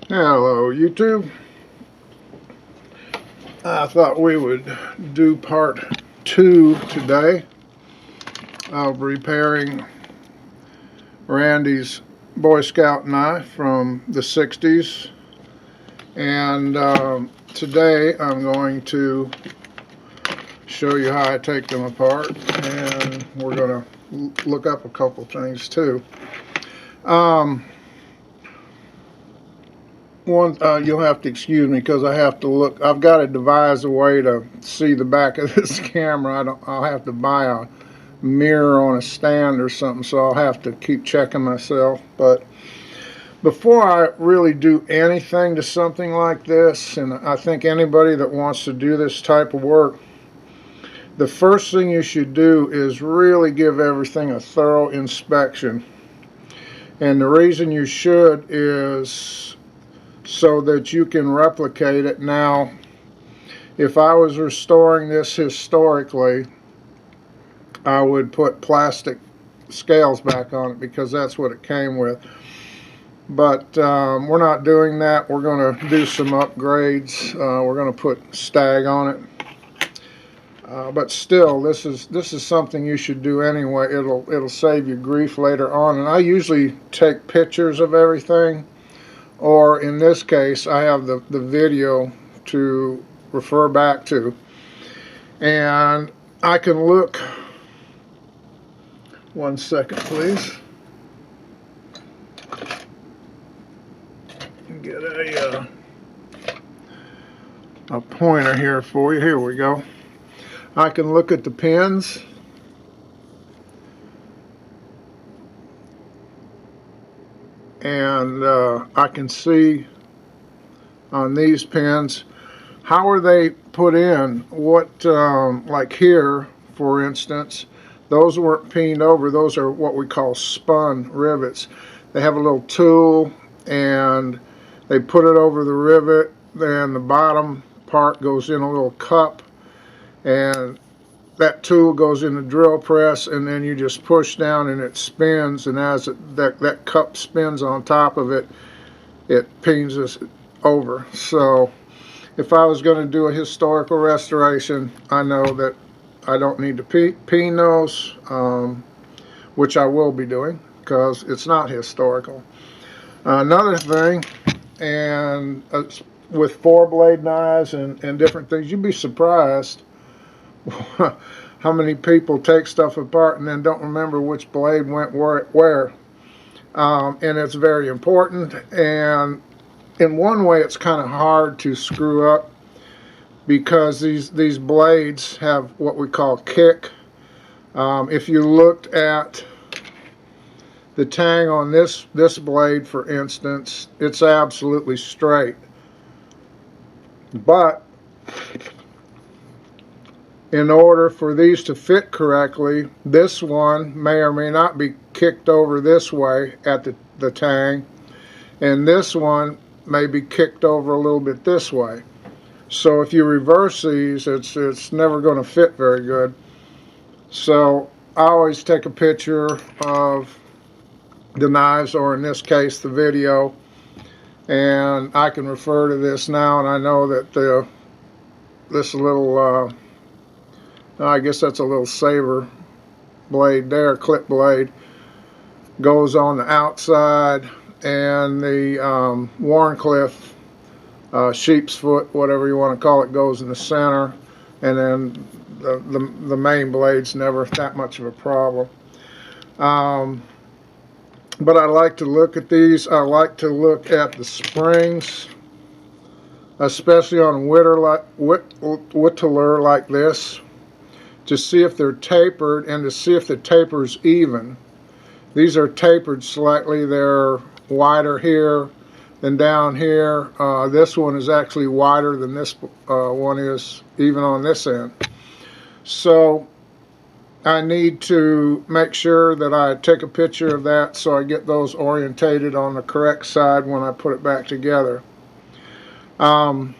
Hello YouTube. I thought we would do part 2 today of repairing Randy's Boy Scout knife from the 60s, and today I'm going to show you how I take them apart, and we're going to look up a couple things too. You'll have to excuse me because I have to look. I've got to devise a way to see the back of this camera. I'll have to buy a mirror on a stand or something, so I'll have to keep checking myself. But before I really do anything to something like this, and I think anybody that wants to do this type of work, the first thing you should do is really give everything a thorough inspection. And the reason you should is so that you can replicate it. Now, if I was restoring this historically, I would put plastic scales back on it because that's what it came with. But we're not doing that. We're going to do some upgrades. We're going to put stag on it. But still, this is something you should do anyway. It'll save you grief later on. And I usually take pictures of everything, or in this case I have the video to refer back to, and I can look. One second please. Get a pointer here for you. Here we go. I can look at the pins, and I can see on these pins how are they put in. What like here, for instance, those weren't peened over. Those are what we call spun rivets. They have a little tool and they put it over the rivet, then the bottom part goes in a little cup, and that tool goes in the drill press, and then you just push down and it spins, and as that cup spins on top of it, it peens this over. So if I was going to do a historical restoration, I know that I don't need to peen those, which I will be doing because it's not historical. Another thing, and with 4-blade knives and different things, you'd be surprised how many people take stuff apart and then don't remember which blade went where. And it's very important, and in one way it's kind of hard to screw up because these blades have what we call kick. If you looked at the tang on this blade, for instance, it's absolutely straight, but in order for these to fit correctly, this one may or may not be kicked over this way at the tang, and this one may be kicked over a little bit this way. So if you reverse these, it's never going to fit very good. So I always take a picture of the knives, or in this case the video, and I can refer to this now, and I know that this little I guess that's a little saber blade there, clip blade, goes on the outside, and the Wharncliffe sheep's foot, whatever you want to call it, goes in the center, and then the main blade's never that much of a problem. But I like to look at these. I like to look at the springs, especially on whittler like this, to see if they're tapered and to see if the taper's even. These are tapered slightly. They're wider here than down here. This one is actually wider than this one is, even on this end. So I need to make sure that I take a picture of that so I get those orientated on the correct side when I put it back together. The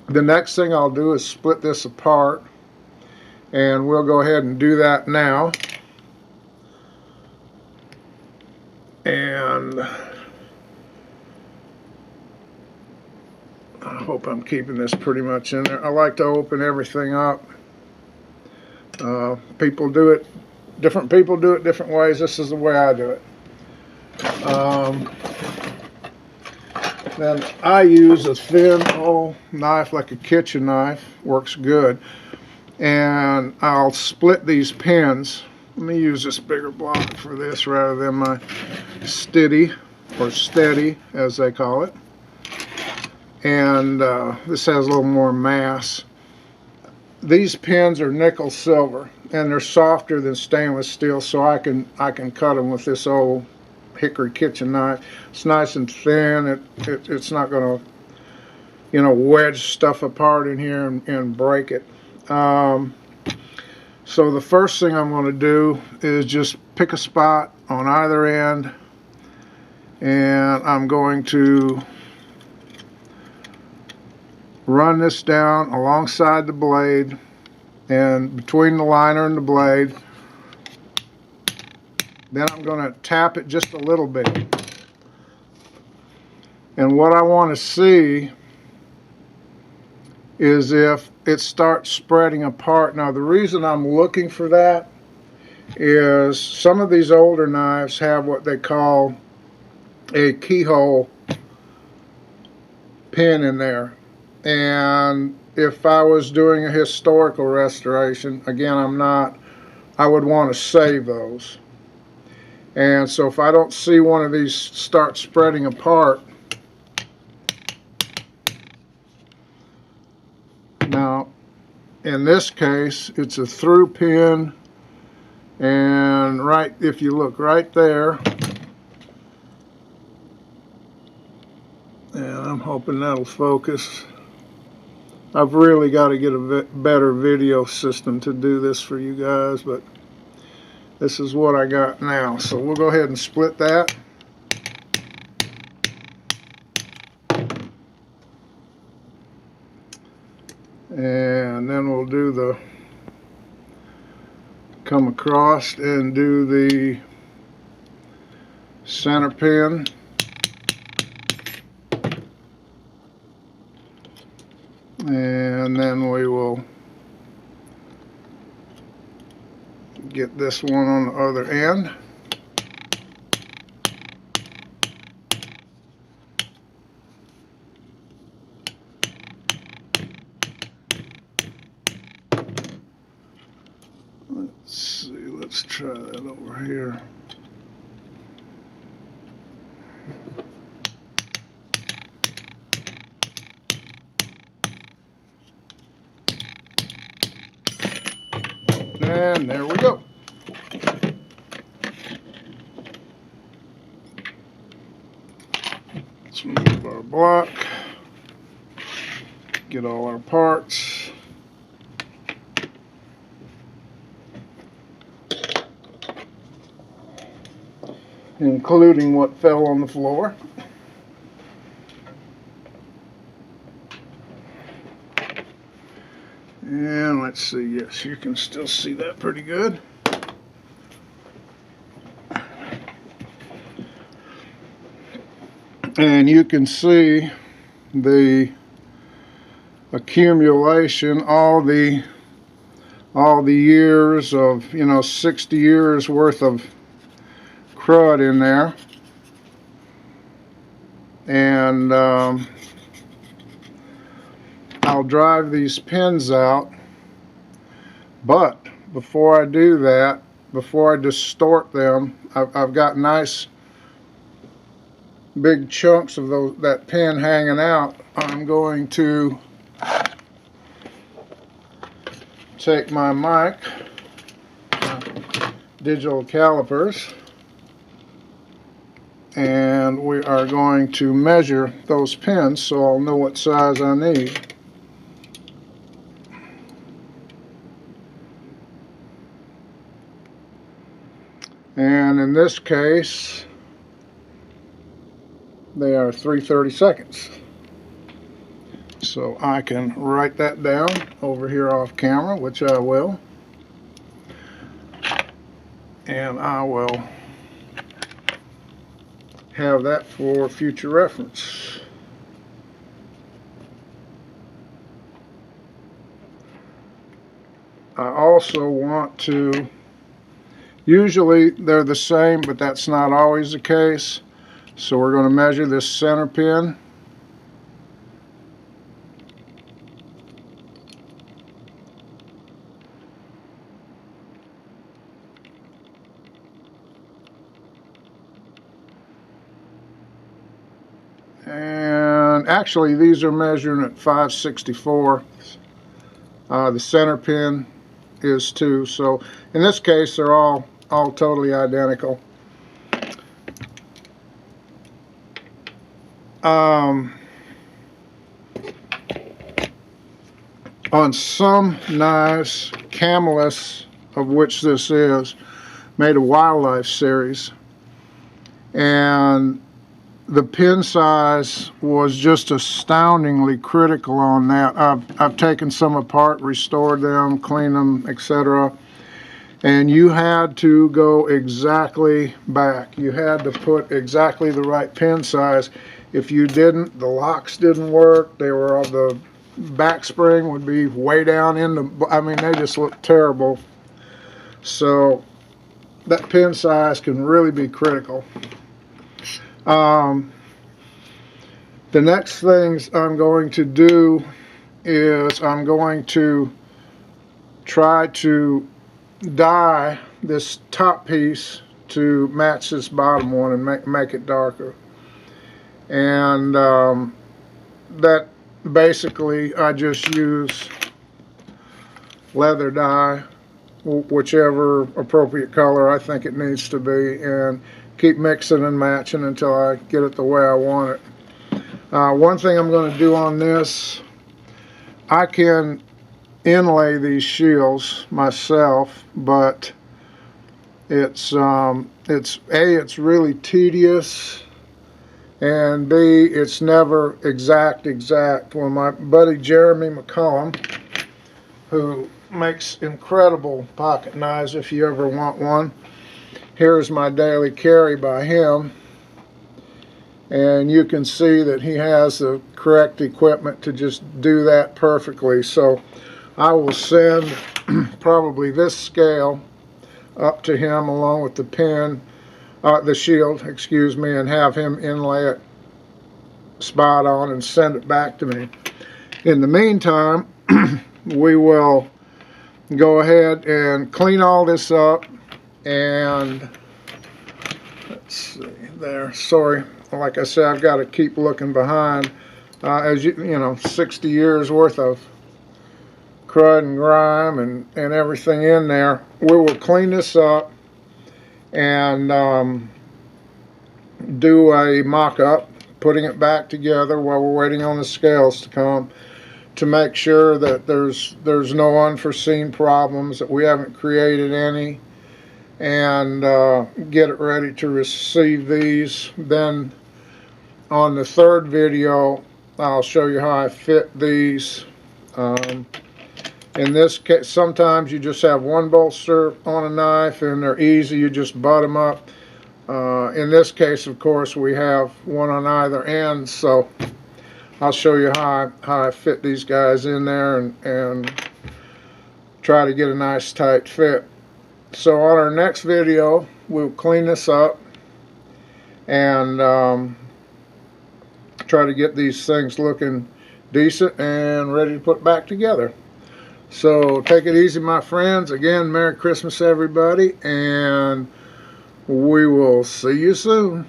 next thing I'll do is split this apart, and we'll go ahead and do that now. And I hope I'm keeping this pretty much in there. I like to open everything up. People do it, different people do it different ways. This is the way I do it. Then I use a thin old knife, like a kitchen knife, works good. And I'll split these pins. Let me use this bigger block for this rather than my steady, or steady as they call it. And this has a little more mass. These pins are nickel silver, and they're softer than stainless steel, so I can cut them with this old hickory kitchen knife. It's nice and thin. It's not going to, you know, wedge stuff apart in here and break it. So the first thing I'm going to do is just pick a spot on either end, and I'm going to run this down alongside the blade and between the liner and the blade. Then I'm going to tap it just a little bit. And what I want to see is if it starts spreading apart. Now the reason I'm looking for that is some of these older knives have what they call a keyhole pin in there. And if I was doing a historical restoration, again, I'm not, I would want to save those. And so if I don't see one of these start spreading apart, now in this case it's a through pin, and right, if you look right there, and I'm hoping that'll focus. I've really got to get a better video system to do this for you guys, but this is what I got now. So we'll go ahead and split that. And then we'll do the, come across and do the center pin. And then we will get this one on the other end. Let's see, let's try that over here. And there we go. Let's move our block, get all our parts. Including what fell on the floor. And let's see, yes, you can still see that pretty good. And you can see the accumulation, all the years of, you know, 60 years worth of crud in there. And I'll drive these pins out, but before I do that, before I distort them, I've got nice big chunks of that pin hanging out. I'm going to take my mic, digital calipers, and we are going to measure those pins so I'll know what size I need. And in this case, they are 3/32. So I can write that down over here off camera, which I will. And I will have that for future reference. also want to, usually they're the same, but that's not always the case. So we're going to measure this center pin. And actually these are measuring at 5/64. The center pin is too. So in this case they're all totally identical. On some knives, Camelus, of which this is, made a wildlife series, and the pin size was just astoundingly critical on that. I've taken some apart, restored them, cleaned them, etc. And you had to go exactly back. You had to put exactly the right pin size. If you didn't, the locks didn't work. They were, the back spring would be way down in the, I mean, they just looked terrible. So that pin size can really be critical. The next things I'm going to do is I'm going to try to dye this top piece to match this bottom one and make it darker. And that basically I just use leather dye, whichever appropriate color I think it needs to be, and keep mixing and matching until I get it the way I want it. One thing I'm going to do on this, I can inlay these shields myself, but it's it's really tedious, and B, it's never exact. Well, my buddy Jeremy McCollum, who makes incredible pocket knives if you ever want one, here's my daily carry by him, and you can see that he has the correct equipment to just do that perfectly. So I will send probably this scale up to him along with the pin, the shield, excuse me, and have him inlay it spot on and send it back to me. In the meantime, we will go ahead and clean all this up, and let's see there, sorry, like I said, I've got to keep looking behind. As you know, 60 years worth of crud and grime and everything in there. We will clean this up and do a mock-up, putting it back together while we're waiting on the scales to come, to make sure that there's no unforeseen problems, that we haven't created any, and get it ready to receive these. Then on the third video I'll show you how I fit these. In this case, sometimes you just have one bolster on a knife and they're easy, you just butt them up. In this case, of course, we have one on either end, so I'll show you how I fit these guys in there and try to get a nice tight fit. So on our next video, we'll clean this up and try to get these things looking decent and ready to put back together. So take it easy, my friends. Again, Merry Christmas, everybody, and we will see you soon.